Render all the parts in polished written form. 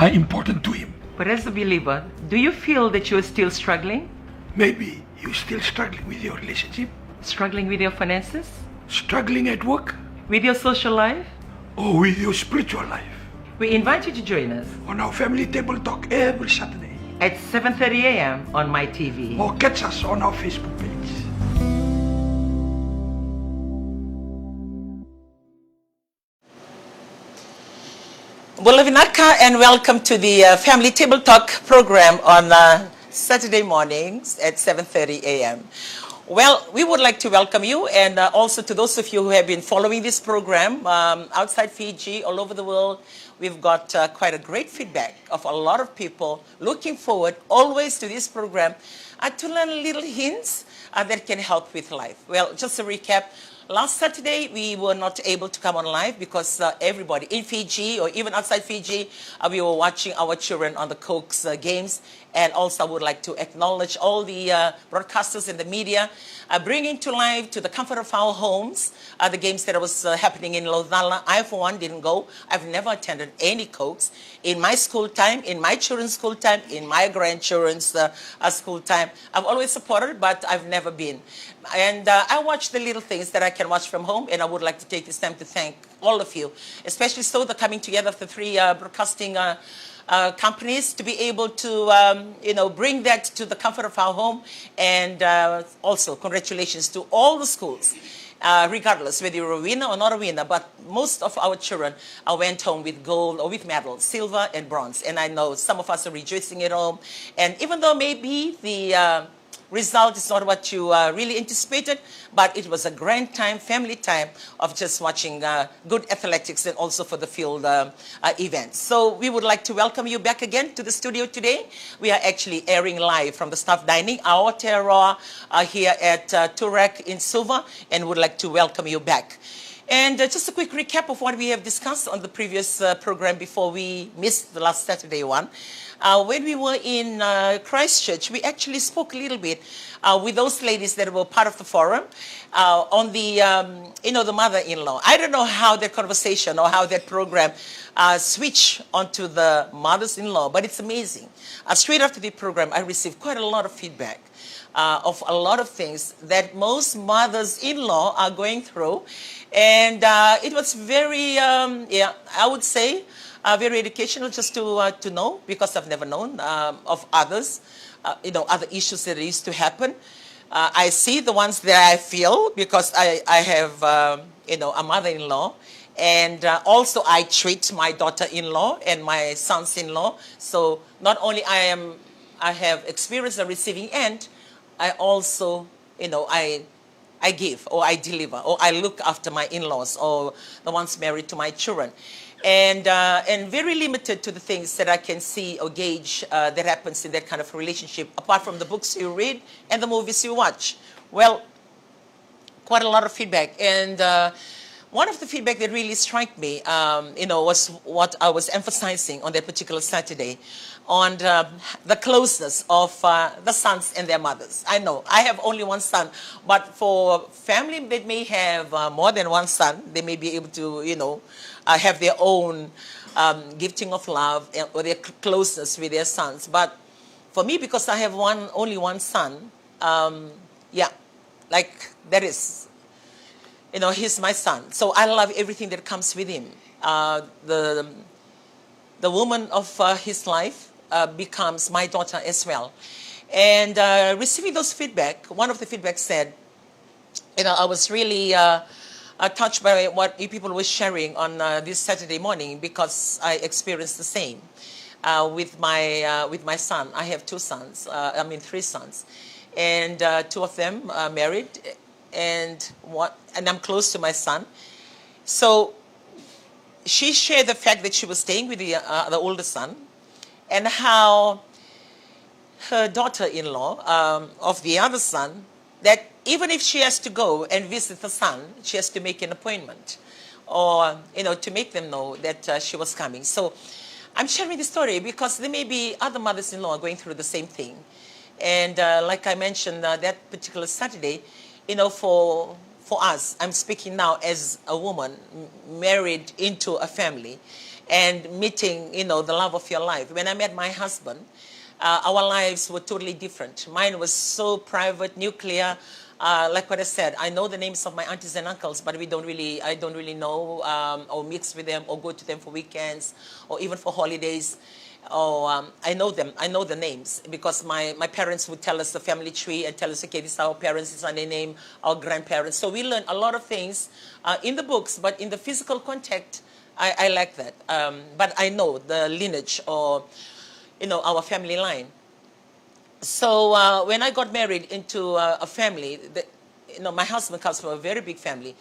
are important to him. But as a believer, do you feel that you're still struggling? Maybe you're still struggling with your relationship, Struggling with your finances? struggling at work, With your social life? or with your spiritual life. We invite you to join us On our family table talk every Saturday, at 7:30 a.m. on my TV. or catch us on our Facebook page. Bulavinaka, and welcome to the Family Table Talk program on Saturday mornings at 7:30 a.m. Well, we would like to welcome you, and also to those of you who have been following this program outside Fiji, all over the world. We've got quite a great feedback of a lot of people looking forward always to this program to learn little hints that can help with life. Well, just a recap. Last Saturday, we were not able to come on live because everybody in Fiji or even outside Fiji, we were watching our children on the Coke's games. And also, I would like to acknowledge all the broadcasters in the media bringing to life, to the comfort of our homes, the games that was happening in Lausanne. I, for one, didn't go. I've never attended any Cokes in my school time, in my children's school time, in my grandchildren's school time. I've always supported, but I've never been. And I watch the little things that I can watch from home, and I would like to take this time to thank all of you, especially so the coming together of the three broadcasting companies to be able to, bring that to the comfort of our home. And also, congratulations to all the schools, regardless whether you're a winner or not a winner. But most of our children went home with gold or with medals, silver and bronze. And I know some of us are rejoicing at home. And even though maybe the result is not what you really anticipated, but it was a grand time, family time of just watching good athletics and also for the field events. So we would like to welcome you back again to the studio today. We are actually airing live from the staff dining, our terroir here at Torika in Suva, and would like to welcome you back. And just a quick recap of what we have discussed on the previous program before we missed the last Saturday one. When we were in Christchurch, we actually spoke a little bit with those ladies that were part of the forum on the, the mother-in-law. I don't know how that conversation or how that program switched onto the mothers-in-law, but it's amazing. Straight after the program, I received quite a lot of feedback of a lot of things that most mothers-in-law are going through. And it was very, I would say, very educational just to know, because I've never known of others, other issues that used to happen. I see the ones that I feel because I have, a mother-in-law. And also I treat my daughter-in-law and my sons-in-law. So not only I have experienced the receiving end, I also, I give or I deliver or I look after my in-laws or the ones married to my children. And very limited to the things that I can see or gauge that happens in that kind of relationship, apart from the books you read and the movies you watch. Well, quite a lot of feedback. And one of the feedback that really struck me, was what I was emphasizing on that particular Saturday, on the closeness of the sons and their mothers. I know I have only one son, but for family that may have more than one son, they may be able to, have their own gifting of love or their closeness with their sons. But for me, because I have only one son, that is, he's my son. So I love everything that comes with him. The woman of his life becomes my daughter as well. And receiving those feedback, one of the feedback said, I was really touched by what you people were sharing on this Saturday morning, because I experienced the same with my son. I have three sons, and two of them are married, and I'm close to my son. So she shared the fact that she was staying with the older son, and how her daughter-in-law of the other son, that even if she has to go and visit the son, she has to make an appointment, or to make them know that she was coming. So I'm sharing this story because there may be other mothers-in-law going through the same thing. And like I mentioned that particular Saturday, for us, I'm speaking now as a woman married into a family. and meeting, the love of your life. When I met my husband, our lives were totally different. Mine was so private, nuclear. Like what I said, I know the names of my aunties and uncles, but I don't really know or mix with them or go to them for weekends or even for holidays. I know them. I know the names because my parents would tell us the family tree and tell us, okay, this is our parents, this is our name, our grandparents. So we learn a lot of things in the books, but in the physical contact, I like that. But I know the lineage or, our family line. So when I got married into a family, my husband comes from a very big family.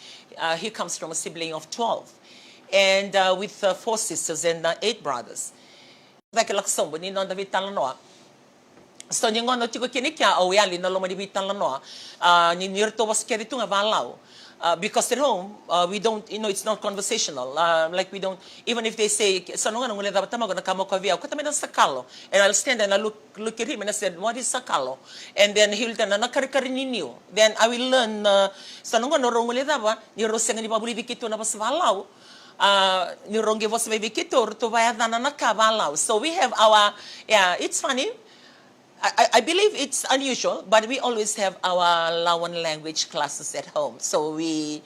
He comes from a sibling of 12, and with 4 sisters and 8 brothers. So ni ngono tiko kini kya o yali na lo madibitan lano ni nirto was keri tunga valao because at home we don't it's not conversational like we don't even if they say sanonga ngule da tama gonna kamo kwa via ko tamena sakalo and I'll stand and I look at him and I said what is sakalo and then he'll tell na karikari ninyo then I will learn sanonga no ngule da ba ni rosenga ni babuli dikito na bas valao so we have our it's funny. I believe it's unusual, but we always have our Lawan language classes at home. So we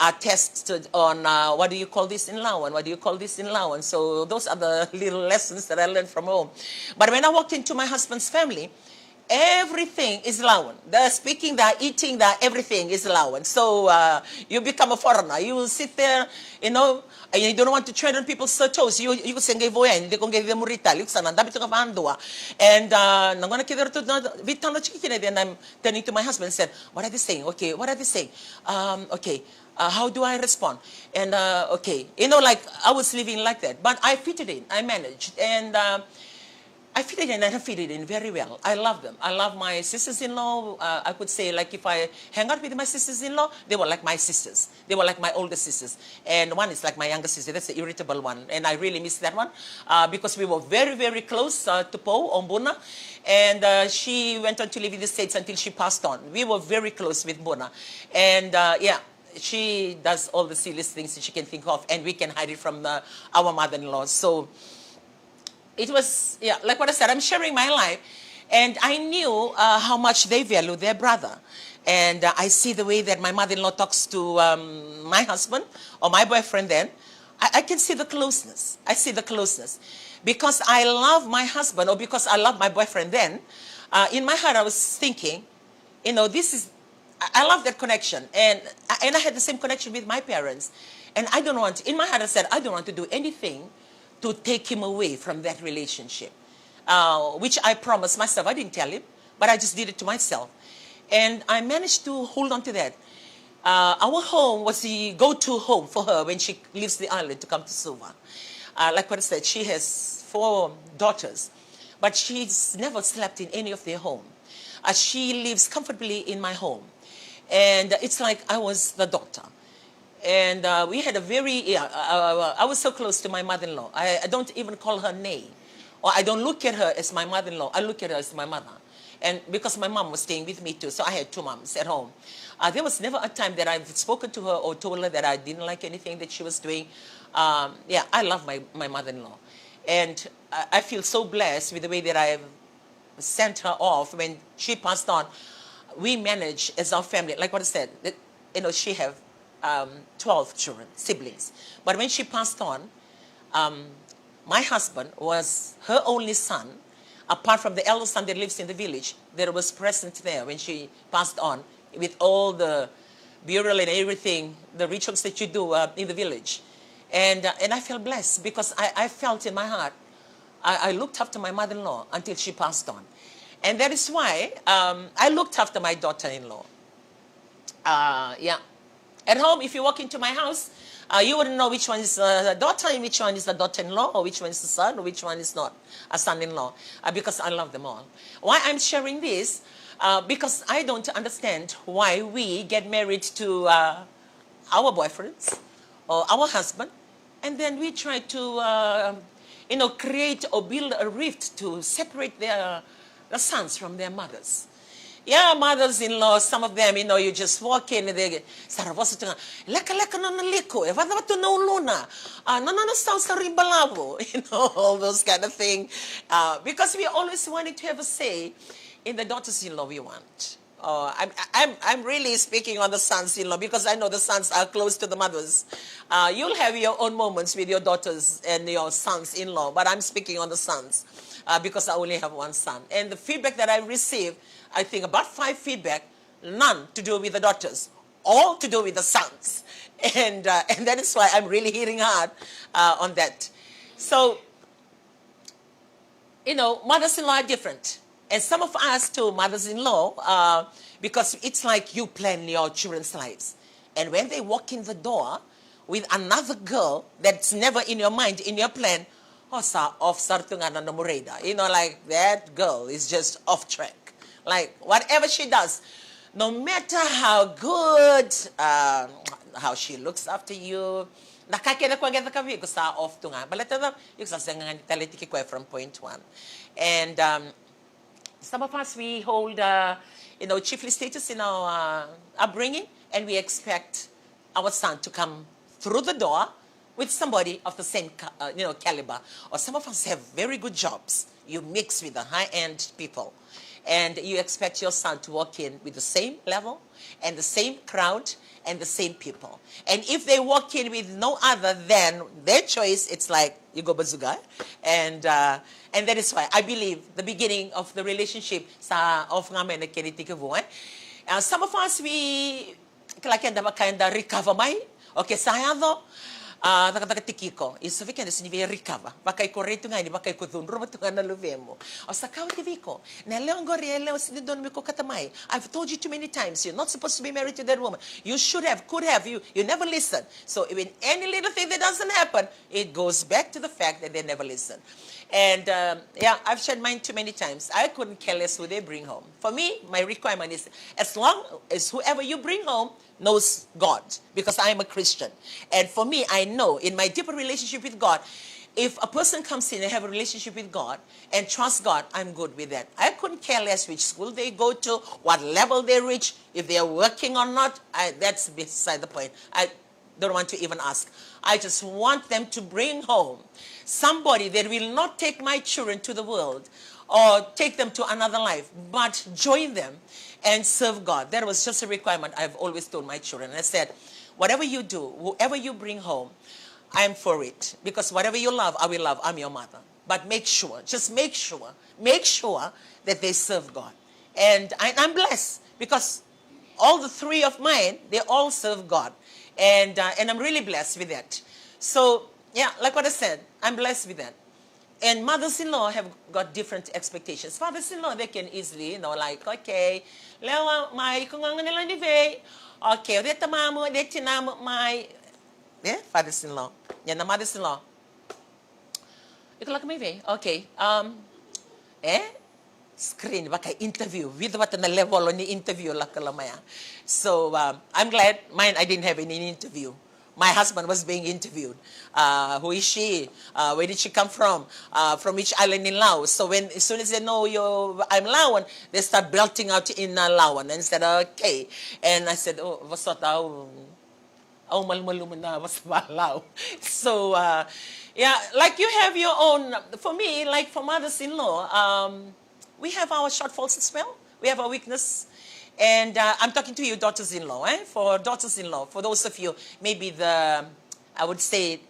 are tested on what do you call this in Lawan? What do you call this in Lawan? So those are the little lessons that I learned from home. But when I walked into my husband's family, everything is Lawan. The speaking, the eating, the everything is Lawan. So you become a foreigner. You will sit there, and you don't want to tread on people's toes. You sing a voyan, you can give them murita, you san andabi to bandua. And I'm gonna give her to vitano chicken. Then I'm turning to my husband and said, what are they saying? Okay, what are they saying? Okay. How do I respond? And okay, like I was living like that, but I fitted in. I managed, and I fit it in and I fit it in very well. I love them. I love my sisters-in-law. I could say, like, if I hang out with my sisters-in-law, they were like my sisters. They were like my older sisters. And one is like my younger sister. That's the irritable one. And I really miss that one because we were very, very close to Po, Ombuna. And she went on to live in the States until she passed on. We were very close with Bona. And, yeah. She does all the silliest things that she can think of, and we can hide it from our mother-in-law. So it was, yeah, like what I said, I'm sharing my life, and I knew how much they value their brother. And I see the way that my mother-in-law talks to my husband, or my boyfriend then. I can see the closeness. I see the closeness. Because I love my husband, or because I love my boyfriend then, in my heart I was thinking, this is, I love that connection. And I had the same connection with my parents. And I don't want, in my heart I said, I don't want to do anything to take him away from that relationship. Which I promised myself. I didn't tell him, but I just did it to myself. And I managed to hold on to that. Our home was the go-to home for her when she leaves the island to come to Suva. Like what I said, she has 4 daughters, but she's never slept in any of their home. She lives comfortably in my home. And it's like I was the doctor. And we had a very, I was so close to my mother-in-law. I don't even call her name. Or I don't look at her as my mother-in-law. I look at her as my mother. And because my mom was staying with me too, so I had 2 moms at home. There was never a time that I've spoken to her or told her that I didn't like anything that she was doing. Yeah, I love my mother-in-law. And I feel so blessed with the way that I've sent her off when she passed on. We managed as our family, like what I said, that, she have 12 children, siblings. But when she passed on, my husband was her only son, apart from the eldest son that lives in the village, that was present there when she passed on, with all the burial and everything, the rituals that you do in the village. And I felt blessed because I felt in my heart, I looked after my mother-in-law until she passed on. And that is why I looked after my daughter-in-law. Yeah. At home, if you walk into my house, you wouldn't know which one is the daughter and which one is the daughter-in-law, or which one is the son, or which one is not a son-in-law, because I love them all. Why I'm sharing this? Because I don't understand why we get married to our boyfriends or our husband, and then we try to, create or build a rift to separate the sons from their mothers. Yeah, mothers-in-law, some of them, you just walk in and they saravosa tunga, leka no naliko, evada to no luna, no sounds rimbalavo, all those kind of thing. Because we always wanted to have a say in the daughters-in-law we want. I'm really speaking on the sons-in-law because I know the sons are close to the mothers. You'll have your own moments with your daughters and your sons-in-law, but I'm speaking on the sons because I only have one son. And the feedback that I received, I think about 5 feedback, none to do with the daughters, all to do with the sons. And that is why I'm really hitting hard on that. So, mothers-in-law are different. And some of us too, mothers-in-law, because it's like you plan your children's lives. And when they walk in the door with another girl that's never in your mind, in your plan, like that girl is just off track. Like whatever she does, no matter how good, how she looks after you, from point 1. And some of us, we hold, chiefly status in our upbringing, and we expect our son to come through the door with somebody of the same, caliber. Or some of us have very good jobs. You mix with the high-end people, and you expect your son to walk in with the same level and the same crowd and the same people. And if they walk in with no other than their choice, it's like, you go bazuga. And that is why I believe the beginning of the relationship of ngamen na some of us, we kind of recover my, okay, sayado, nakatakatiki is we can recover. Bakay correto nga ni bakay ko dunro matunga na luvemo. O sa kawtiviko, na leong goriele o sinidon mi ko katamay. I've told you too many times, you're not supposed to be married to that woman. You should have, could have, you never listen. So when any little thing that doesn't happen, it goes back to the fact that they never listen. And I've shared mine too many times. I couldn't care less who they bring home. For me, my requirement is as long as whoever you bring home knows God, because I am a Christian. And for me, I know in my deeper relationship with God, if a person comes in and have a relationship with God and trust God, I'm good with that. I couldn't care less which school they go to, what level they reach, if they are working or not. That's beside the point. I don't want to even ask. I just want them to bring home somebody that will not take my children to the world or take them to another life, but join them and serve God. That was just a requirement I've always told my children. I said, whatever you do, whoever you bring home, I'm for it. Because whatever you love, I will love. I'm your mother. But make sure, just make sure that they serve God. And I'm blessed because all the 3 of mine, they all serve God. And I'm really blessed with that. So, yeah, like what I said, I'm blessed with that. And mothers-in-law have got different expectations. Fathers-in-law, they can easily, like, okay, lewa mai kungang nila ni ve. Okay, deta mamu, deta na my, yeah, fathers-in-law. Yeah, na mothers-in-law. Ikaw lang kami ve. Okay. Screen baka interview. With what na level ni interview la kalamaya. So I'm glad mine I didn't have any interview. My husband was being interviewed. Who is she? Where did she come from? From which island in Laos? So as soon as they know I'm Lawan, they start belting out in Lawan. And I said, okay. And I said, oh, what's that? Oh, malmaluman na, what's Lao? So, yeah, like you have your own, for me, like for mothers-in-law, we have our shortfalls as well. We have our weakness. And I'm talking to you, daughters-in-law, for daughters-in-law, for those of you, maybe I would say,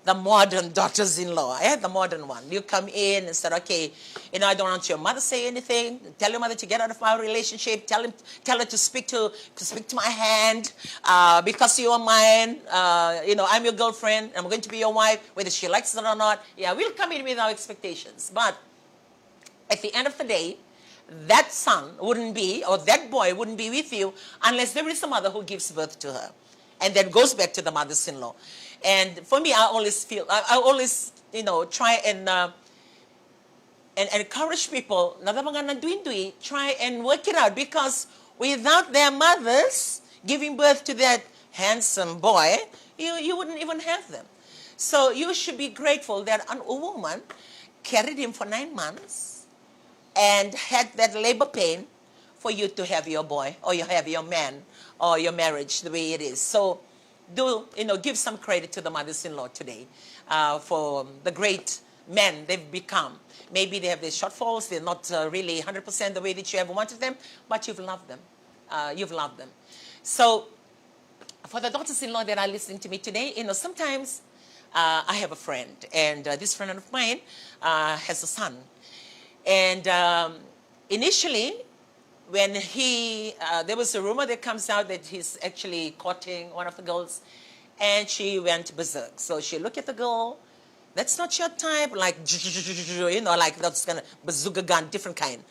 the modern daughters-in-law, the modern one. You come in and said, okay, I don't want your mother to say anything. Tell your mother to get out of my relationship. Tell her to speak to my hand because you are mine. I'm your girlfriend. I'm going to be your wife, whether she likes it or not. Yeah, we'll come in with our expectations. But at the end of the day, that son wouldn't be, or that boy wouldn't be with you unless there is a mother who gives birth to her. And then goes back to the mothers-in-law. And for me, I always try and encourage people, try and work it out, because without their mothers giving birth to that handsome boy, you wouldn't even have them. So you should be grateful that a woman carried him for 9 months and had that labor pain for you to have your boy or you have your man or your marriage the way it is. So do, give some credit to the mothers-in-law today for the great men they've become. Maybe they have their shortfalls. They're not really 100% the way that you ever wanted them, but you've loved them. You've loved them. So for the daughters-in-law that are listening to me today, sometimes I have a friend, and this friend of mine has a son. And initially, when there was a rumor that comes out that he's actually courting one of the girls, and she went berserk. So she looked at the girl. That's not your type, like, like that's kind of bazooka gun, different kind.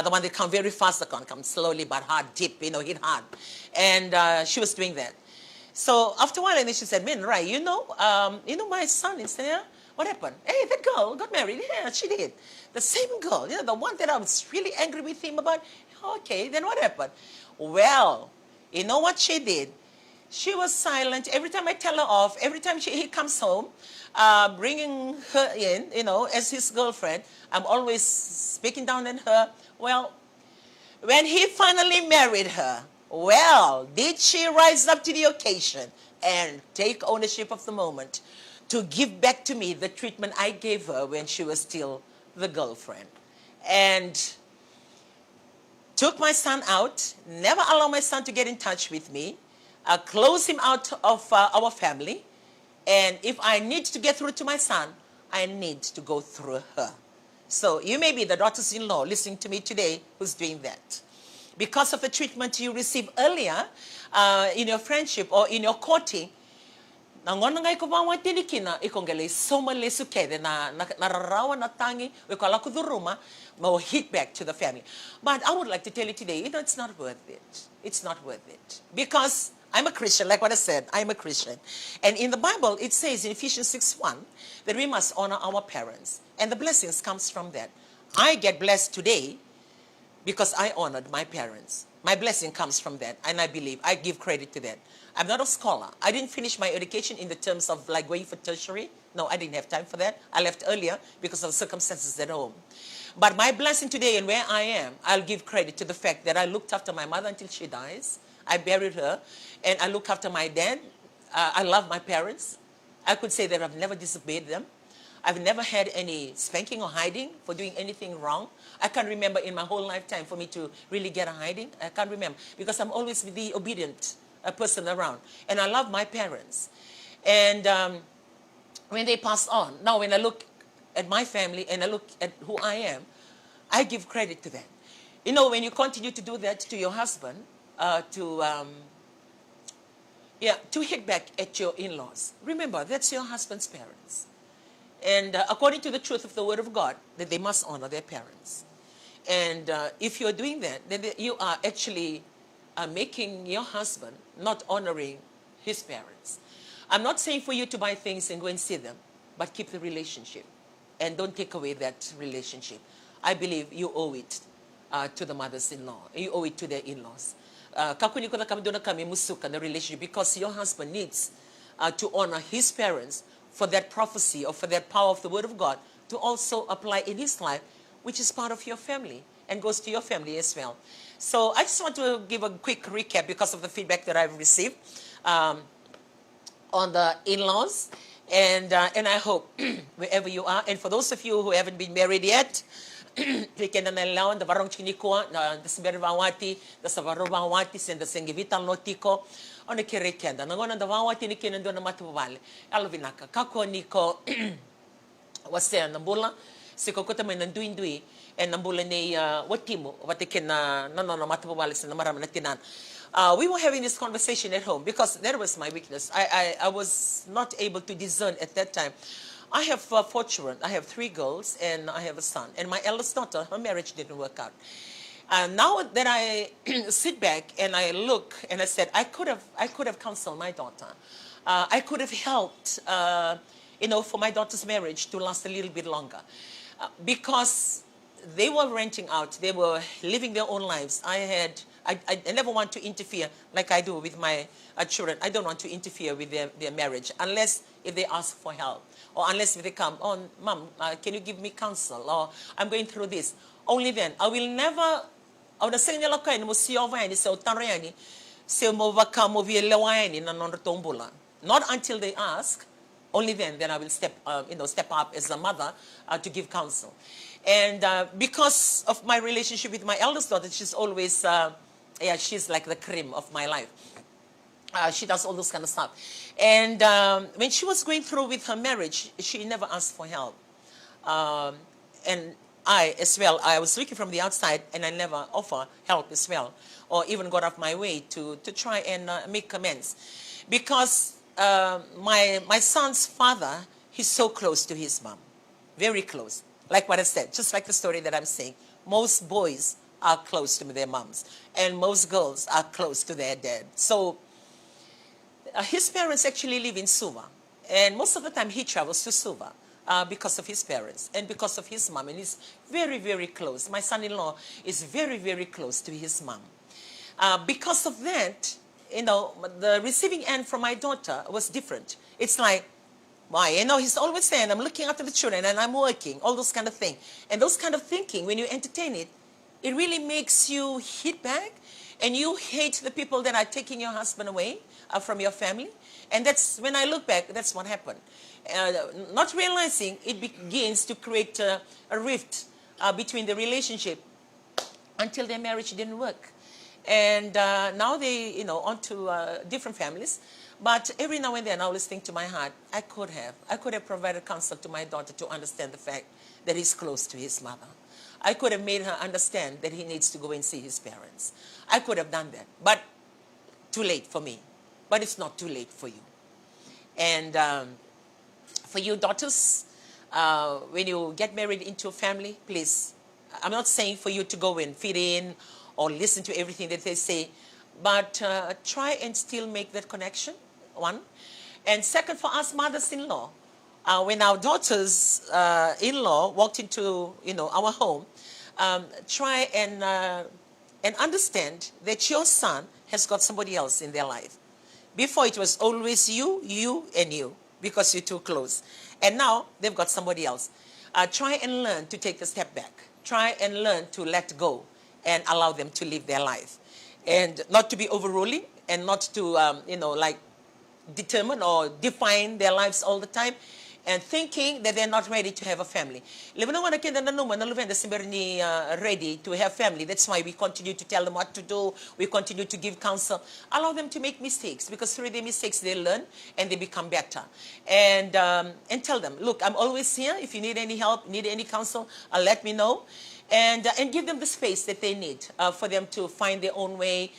The one that come very fast, the one come slowly but hard, deep, hit hard. And she was doing that. So after a while, and then she said, "Man, right, my son is there. What happened? Hey, that girl got married. Yeah, she did. The same girl, the one that I was really angry with him about. Okay, then what happened? Well, you know what she did? She was silent. Every time I tell her off, every time he comes home, bringing her in, as his girlfriend, I'm always speaking down on her. Well, when he finally married her, well, did she rise up to the occasion and take ownership of the moment to give back to me the treatment I gave her when she was still the girlfriend? And took my son out, never allowed my son to get in touch with me, closed him out of our family. And if I need to get through to my son, I need to go through her. So you may be the daughters-in-law listening to me today who's doing that. Because of the treatment you received earlier in your friendship or in your courting, nangona ngai ko bawa tinikina ikongele soma lesukede na nararawa na tangi wekala kuduruma mo hit back to the family. But I would like to tell you today, it's not worth it. It's not worth it. Because I'm a Christian, like what I said, I'm a Christian. And in the Bible, it says in Ephesians 6:1 that we must honor our parents. And the blessings comes from that. I get blessed today because I honored my parents. My blessing comes from that, and I believe, I give credit to that. I'm not a scholar. I didn't finish my education in the terms of like going for tertiary. No, I didn't have time for that. I left earlier because of circumstances at home. But my blessing today and where I am, I'll give credit to the fact that I looked after my mother until she dies. I buried her, and I looked after my dad. I love my parents. I could say that I've never disobeyed them. I've never had any spanking or hiding for doing anything wrong. I can't remember in my whole lifetime for me to really get a hiding. I can't remember because I'm always the obedient person around. And I love my parents. And when they passed on, now when I look at my family and I look at who I am, I give credit to them. When you continue to do that to your husband, to hit back at your in-laws, remember, that's your husband's parents. And according to the truth of the Word of God, that they must honor their parents. And if you're doing that, then you are actually making your husband not honoring his parents. I'm not saying for you to buy things and go and see them, but keep the relationship. And don't take away that relationship. I believe you owe it to the mothers-in-law. You owe it to their in-laws. Kakuni ko na kami doon na kami musuka na relationship because your husband needs to honor his parents for that prophecy or for that power of the Word of God to also apply in his life, which is part of your family and goes to your family as well. So I just want to give a quick recap because of the feedback that I've received on the in-laws. And I hope wherever you are, and for those of you who haven't been married yet, Rikenda na lawan da varong chinikuan da sbervawati da savarobawati sen da sengivital notiko on kirikenda nangona da wawati nikina ndo na matubale alvinaka kako niko wase nambula sikokota may nanduindui and nambula ne watimo watikena no matubale sen marama na tinan. We were having this conversation at home because that was my weakness. I was not able to discern at that time. I have 4 children. I have 3 girls and I have a son. And my eldest daughter, her marriage didn't work out. Now that I sit back and I look and I said, I could have counseled my daughter. I could have helped, for my daughter's marriage to last a little bit longer. Because they were renting out. They were living their own lives. I never want to interfere like I do with my children. I don't want to interfere with their marriage unless if they ask for help. Or unless if they come, oh, Mom, can you give me counsel? Or I'm going through this. Only then. I will never Au na sing nila kain mo siova yani se utarayani se movaka movielewani na nontombula. Not until they ask, only then I will step up as a mother to give counsel. And because of my relationship with my eldest daughter, she's always, she's like the cream of my life. She does all those kind of stuff. And when she was going through with her marriage, she never asked for help. And I, as well, I was looking from the outside, and I never offer help as well, or even got off my way to try and make amends. Because my son's father, he's so close to his mom, very close. Like what I said, just like the story that I'm saying, most boys are close to their moms, and most girls are close to their dad. So his parents actually live in Suva, and most of the time he travels to Suva because of his parents and because of his mom, and he's very, very close. My son-in-law is very, very close to his mom. Because of that, the receiving end from my daughter was different. It's like, why? He's always saying, I'm looking after the children and I'm working, all those kind of things. And those kind of thinking, when you entertain it, it really makes you hit back, and you hate the people that are taking your husband away from your family. And that's, when I look back, that's what happened. Not realizing it begins to create a rift between the relationship until their marriage didn't work. And now they, on to different families. But every now and then I always think to my heart, I could have provided counsel to my daughter to understand the fact that he's close to his mother. I could have made her understand that he needs to go and see his parents. I could have done that, but too late for me. But it's not too late for you. And for you daughters, when you get married into a family, please, I'm not saying for you to go and fit in or listen to everything that they say, but try and still make that connection, one. And second, for us mothers-in-law, when our daughters-in-law walked into, our home, try and understand that your son has got somebody else in their life. Before it was always you, and you, because you're too close. And now they've got somebody else. Try and learn to take a step back. Try and learn to let go and allow them to live their life. And not to be overruling, and not to, determine or define their lives all the time, and thinking that they're not ready to have a family. Ready to have family. That's why we continue to tell them what to do. We continue to give counsel. Allow them to make mistakes, because through their mistakes they learn and they become better. And tell them, look, I'm always here. If you need any help, need any counsel, let me know. And give them the space that they need for them to find their own way,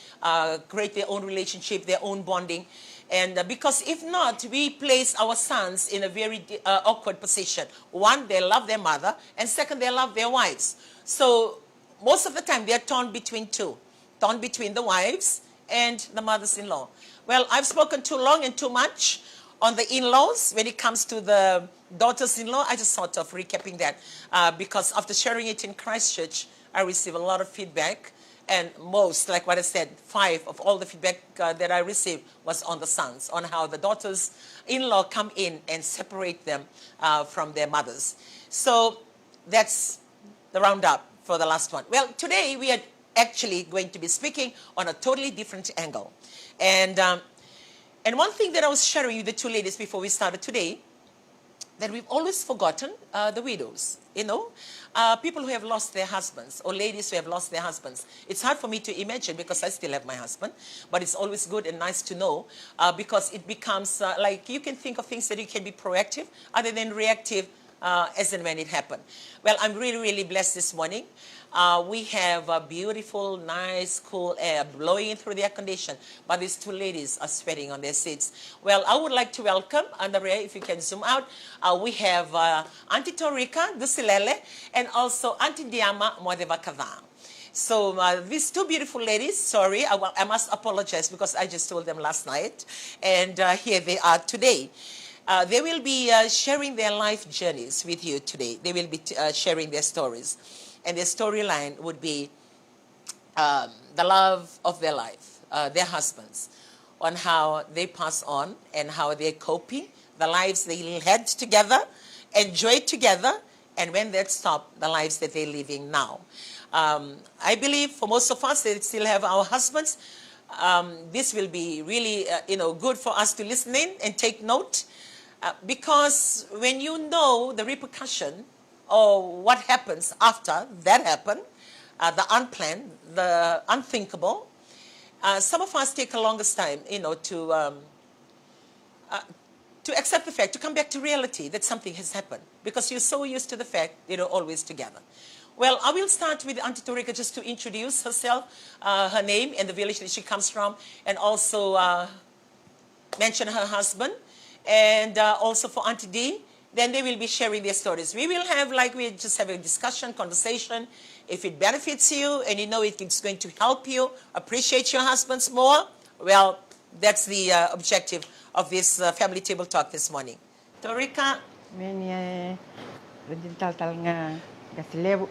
create their own relationship, their own bonding. And because if not, we place our sons in a very awkward position. One, they love their mother, and second, they love their wives. So most of the time, they're torn between two, torn between the wives and the mothers-in-law. Well, I've spoken too long and too much on the in-laws. When it comes to the daughters-in-law, I just thought of recapping that because after sharing it in Christchurch, I received a lot of feedback. And most, like what I said, 5 of all the feedback that I received was on the sons, on how the daughters-in-law come in and separate them from their mothers. So that's the roundup for the last one. Well, today we are actually going to be speaking on a totally different angle. And one thing that I was sharing with the two ladies before we started today, that we've always forgotten the widows, people who have lost their husbands, or ladies who have lost their husbands. It's hard for me to imagine because I still have my husband, but it's always good and nice to know because it becomes like you can think of things that you can be proactive other than reactive as and when it happened. Well, I'm really, really blessed this morning. We have a beautiful, nice, cool air blowing in through the air condition, but these two ladies are sweating on their seats. Well, I would like to welcome, Andrea, if you can zoom out, we have Auntie Torika, Dusilele, and also Auntie Diama, Mocevakaca. So these two beautiful ladies, sorry, I must apologize because I just told them last night, and here they are today. They will be sharing their life journeys with you today. They will be sharing their stories. And their storyline would be the love of their life, their husbands, on how they pass on and how they're coping, the lives they had together, enjoyed together, and when that stopped, the lives that they're living now. I believe for most of us that still have our husbands, this will be really good for us to listen in and take note, because when you know the repercussion or what happens after that happened, the unplanned, the unthinkable, some of us take a longest time, to accept the fact, to come back to reality that something has happened, because you're so used to the fact, always together. Well, I will start with Auntie Torika just to introduce herself, her name and the village that she comes from, and also mention her husband, and also for Auntie D. Then they will be sharing their stories. We will have, we just have a discussion, conversation. If it benefits you and it's going to help you appreciate your husbands more, well, that's the objective of this family table talk this morning. Torika. Meni tal nga Levuka.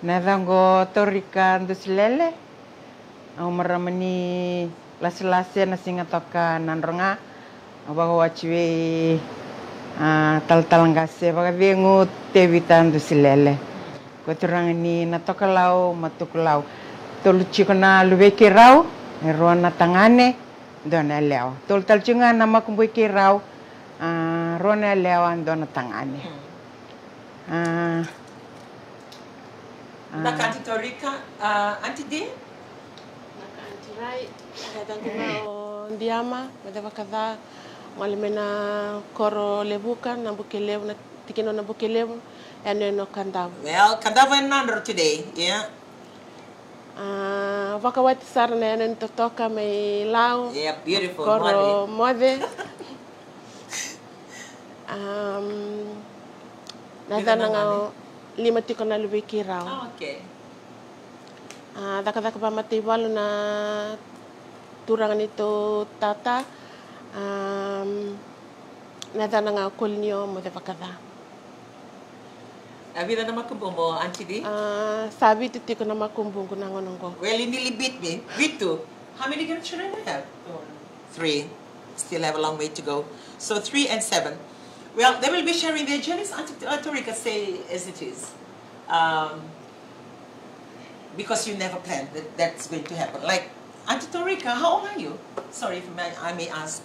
Nadango Torika Dusilele. Au maramani lasi na singa toka nandronga. Abago wachiwe tal nga se baga vengu tevita Dusilele. Koturang ni Natokalau Matuku. Tolu chiko na lubeki rau, ruana tangane, dona leo. Tolu tal chunga na makumbuki rau, ruana leo dona tangane. Naka Auntie Torika, Auntie D? Naka Auntie Rai, hadang Diama, Mocevakaca, malimena koro Levuka, Nabukelevu, tikino Nabukelevu, and no Kadavu. Well, Kadavu and Nandro today, yeah. Wakawati sarna and Totoka may lao. Yeah, beautiful. Koro mode. Nadanang lima tiko na lubiki rao. Oh, okay. Daka pa matibalo na turangan nito tata. Nadanang kulinyo Mocevakaca. Abila na makumbong mo, Auntie D? Sabi titi ko na makumbong ko na ko. Well, you nearly beat me. Beat two. How many grandchildren do you have? 3. Still have a long way to go. So 3 and 7. Well, they will be sharing their journeys. Auntie Torika, say as it is. Because you never planned that that's going to happen. Like, Auntie Torika, how old are you? Sorry if I may ask.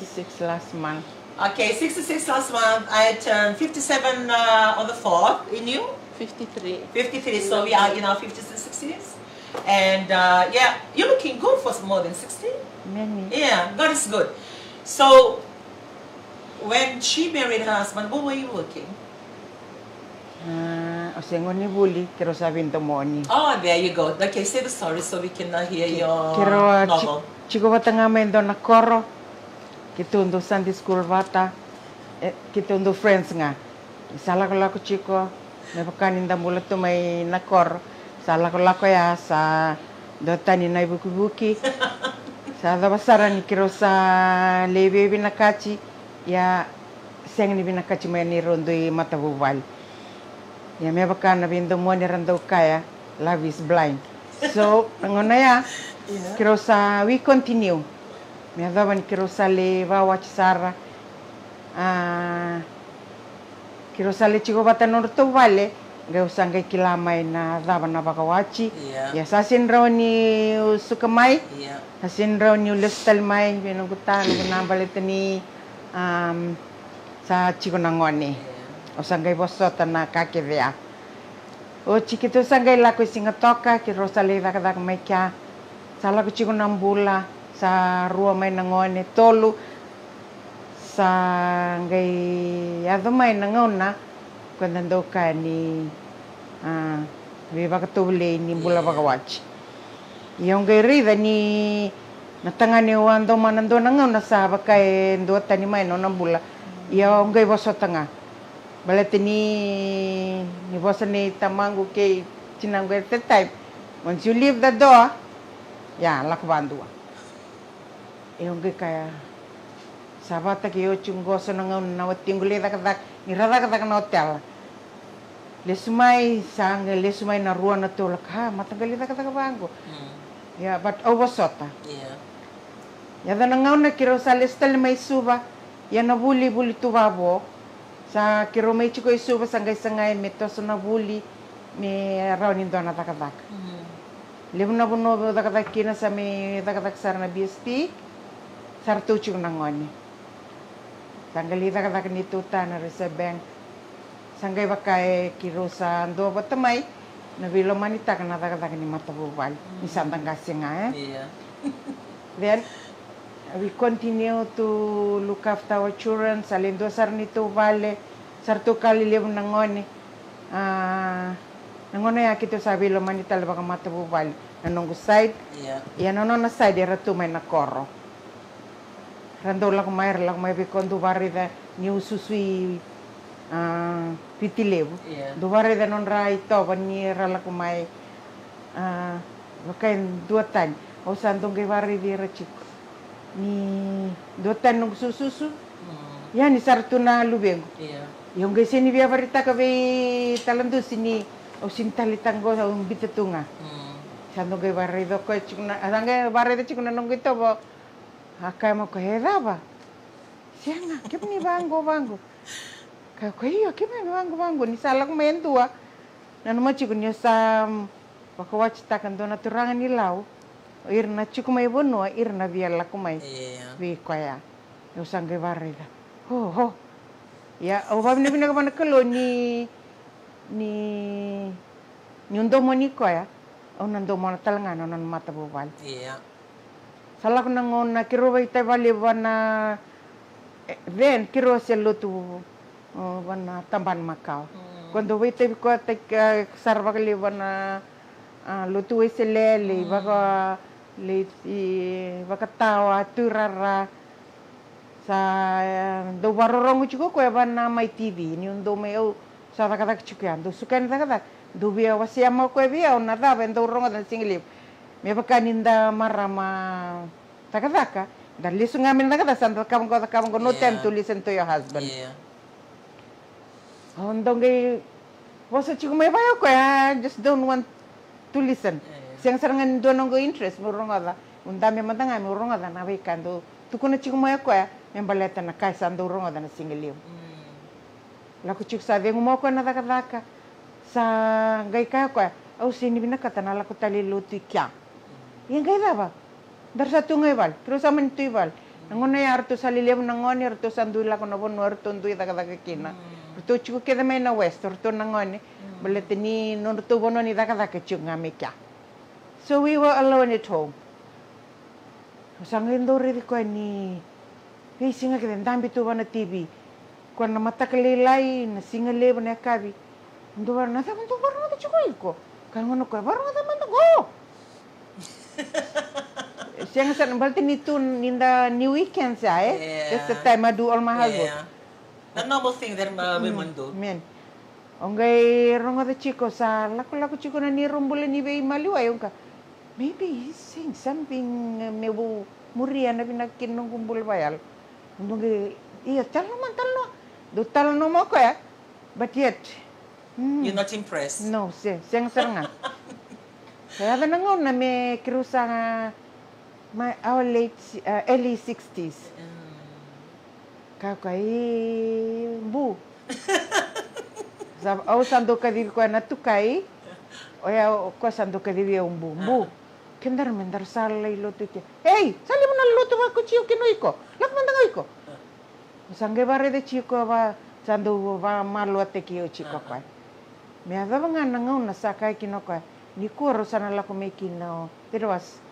66 last month. Okay, 66 last month. I turned 57 on the 4th. In you? 53. 53. So we are in our 50s and 60s. And yeah, you're looking good for more than 60. Many. Yeah, God is good. So when she married her husband, where were you working? Osengo ni buli, kero sabin tomoni. Oh, there you go. Okay, say the story so we can hear your Kero novel. chico batanga mendo na koro. Kitundo Sunday school bata, kitundo friends nga. Sala ko lako chico, may pakanin da mula to may nakor. Sala ko lako ya sa dotani na ibuki-buki. Sa dabasara ni kiro sa lebe binakachi, ya seng ni binakachi may ni rondo i matavubal. Ya may pakan na bindo mo ni rando kaya, love is blind. So, ngona ya, kiro sa we continue. Me daban kiro sale bawa chisara kiro sale chico bata norto vale ga usanga kilamai na daban na bakawachi ya sasin rauni sukamai sasin rauni lestal mai binugutan gunambale tani sa chico nangoni usanga bosota na kakevea o chiquito sanga la ko singa toka kiro sale daga mai kya sala ko chico nambula sa rua may nangone tolu sa ngay adumay nangona kuando do ka ni viva katule ni bula bagawach yung gay rida ni natangani wando manando nangona sa bakay ndo tani may no nambula yung gay boso tanga balete ni boso ni tamango kay tinanggo that type once you leave the door lakbandua yung kaya sabata kiyo chungoso nang nawatinguli dakat ni rada katak na hotel lesumay sang lesumay na ruan na tulak ha matanggali dakat bangko ya but oversota ya da nang na kiro sa lestal may suba ya nabuli-buli tubabo Sa kiro mai chiko isu ba sangai me toso na buli me rauni dona takatak. Levu na buno takatak kina sa me takatak sar na BSP sar tu chiko nangoni. Tanggali takatak ni tuta na Reserve Bank. Sangai bakai kiro sa ando batamai na bilo manita kana takatak ni matabubal. Ni santang kasinga Yeah. Then we continue to look after our children. Salindo sar nito vale sarto kali levu nangoni. Nangona ya kito sabi lo manita le baka matabu vale. Nanongo side. Yeah. Ya nono na side era tu mai na koro. Rando la kumai bikondo barida ni ususui piti levu. Yeah. Do barida non rai to bani rala kumai bakain dua tan. O sandong ke barida ra chiko. Ni dua tan nung sususu. Ya ni sartu na lubengo. Yeah. Yung guys ni biya barita ka be talando sini o sintalitango sa bitatunga. Sando ke barrido ko chikuna adanga barrido chikuna nung ito bo. Akay mo ko hedaba. Siya nga kip ni bango. Kaya ko iyo kip ni bango ni salak mentua. Nanu chikunya sa pakawach takan do naturangan nilaw. Irna chikumay bono irna biya lakumay. Yeah. Bi kaya. Yung sangge barrido. Ho. Ya, obab ni pinakaman kalo ni undomo ni ko ya. O nandomo na talangan non mata bubal. Yeah. Salak nangon na kiro ba itay bali na then kiro selo tu wana tamban Macau. Cuando ba itay ko tay sarba kali wana lutu Dusilele baka tawa turara sa do barorong chuko ko na may TV ni undo may sa takatak chukyan do sukan takatak do biya wasiama ko biya na da bendo rongo dan singlip me bakaninda marama takataka dan lisu ngamin takatak san kam ko no time to listen to your husband. Yeah. Ondong gay wasa chuko may bayo ko just don't want to listen. Siang sarangan do nong go interest mo rongo da undami matanga mo rongo da na kando tukuna chuko may ko yang baleta na kai sando rongo da na singiliw. Laku chuk sa vengo mo ko na daka sa gai ka ko au sini bina kata na laku tali lutu kya. Yang gai daba. Dar sa tungai bal, terus aman tu bal. Ngona ya arto sa lilew nangoni arto sandu laku na bon arto ndu daka kina. Arto chuk keda may na west arto nangoni. Baleta ni no arto bono ni daka chuk ngame kya. So we were alone at home. Sangin do ri ko ni singa ke dambi tu bana TV. Kuan mata kelilai na singa le bana kabi. Ndo bar na ta ndo bar na chukoi ko. Kan ngono ko bar na ta man go. Siang san balti ni tu ninda new weekend sa That's the time I do all my housework. Yeah. The normal thing that women do. Men. Ongai rongo de chico sa laku chico na ni rumbule ni be maliwa yung ka. Maybe he's saying something mebu muria na binakin nung kumbul bayal. Nungi iya talo. Do talo no mo ko ya. But yet You're not impressed? no, siyang sarangan. Kaya ba nangon na may kirusa nga our early 60s. Kakay bu. Sab sando kadil ko na tukay. Oya ko sando kadil yung bu. Kendar mendar salay luto ti. Hey, sali mo na luto ba kuchiyo kinoy ko. Lakmandangay ko. Sangge bare de chico ba sando ba maluate kiyo chico ko. Me adaba nga nangaw na sakay kinoko. Ni kuro sana la ko may kino. There was